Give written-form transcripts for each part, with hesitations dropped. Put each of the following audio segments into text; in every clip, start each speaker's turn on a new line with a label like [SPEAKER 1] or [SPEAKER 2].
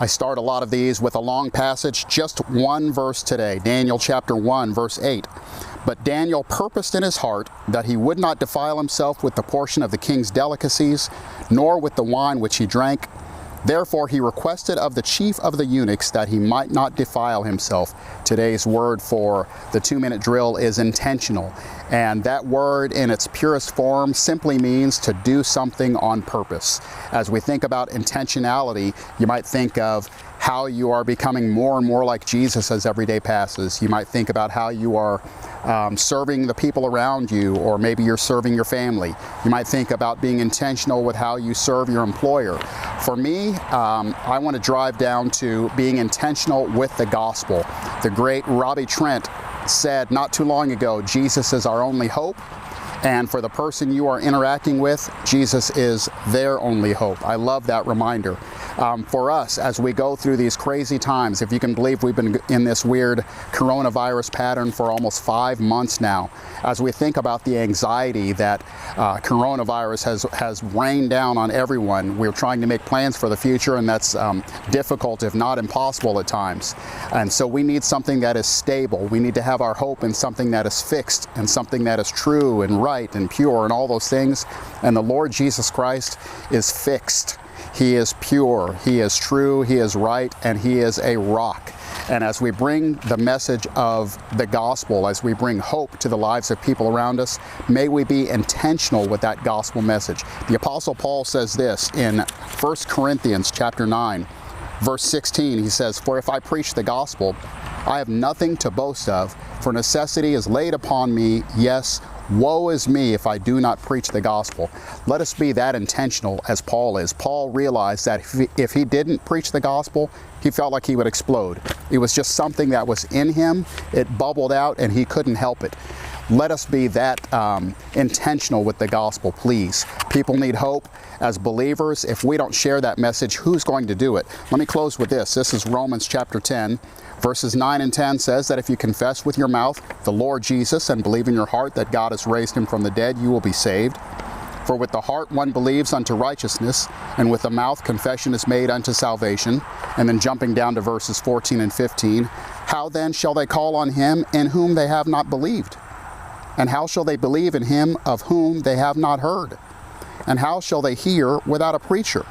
[SPEAKER 1] I start a lot of these with a long passage, just one verse today, Daniel chapter 1, verse 8. But Daniel purposed in his heart that he would not defile himself with the portion of the king's delicacies, nor with the wine which he drank. Therefore he requested of the chief of the eunuchs that he might not defile himself. Today's word for the 2-minute drill is intentional. And that word in its purest form simply means to do something on purpose. As we think about intentionality, you might think of how you are becoming more and more like Jesus as every day passes. You might think about how you are serving the people around you, or maybe you're serving your family. You might think about being intentional with how you serve your employer. For me, I want to drive down to being intentional with the gospel. The great Robbie Trent said not too long ago, Jesus is our only hope. And for the person you are interacting with, Jesus is their only hope. I love that reminder. For us, as we go through these crazy times, if you can believe we've been in this weird coronavirus pattern for almost 5 months now, as we think about the anxiety that coronavirus has rained down on everyone, we're trying to make plans for the future, and that's difficult, if not impossible at times. And so we need something that is stable. We need to have our hope in something that is fixed and something that is true and right and pure and all those things. And the Lord Jesus Christ is fixed. He is pure, He is true, He is right, and He is a rock. And as we bring the message of the gospel, as we bring hope to the lives of people around us, may we be intentional with that gospel message. The Apostle Paul says this in 1 Corinthians chapter 9, verse 16. He says, "For if I preach the gospel, I have nothing to boast of, for necessity is laid upon me, yes, woe is me if I do not preach the gospel." Let us be that intentional as Paul is. Paul realized that if he didn't preach the gospel, he felt like he would explode. It was just something that was in him. It bubbled out and he couldn't help it. Let us be that intentional with the gospel, please. People need hope. As believers, if we don't share that message, who's going to do it? Let me close with this. This is Romans chapter 10. Verses 9 and 10 says that if you confess with your mouth the Lord Jesus and believe in your heart that God has raised him from the dead, you will be saved. For with the heart one believes unto righteousness, and with the mouth confession is made unto salvation. And then jumping down to verses 14 and 15, how then shall they call on him in whom they have not believed? And how shall they believe in him of whom they have not heard? And how shall they hear without a preacher?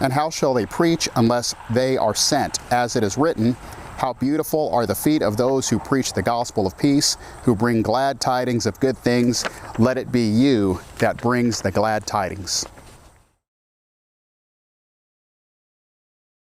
[SPEAKER 1] And how shall they preach unless they are sent? As it is written, how beautiful are the feet of those who preach the gospel of peace, who bring glad tidings of good things. Let it be you that brings the glad tidings.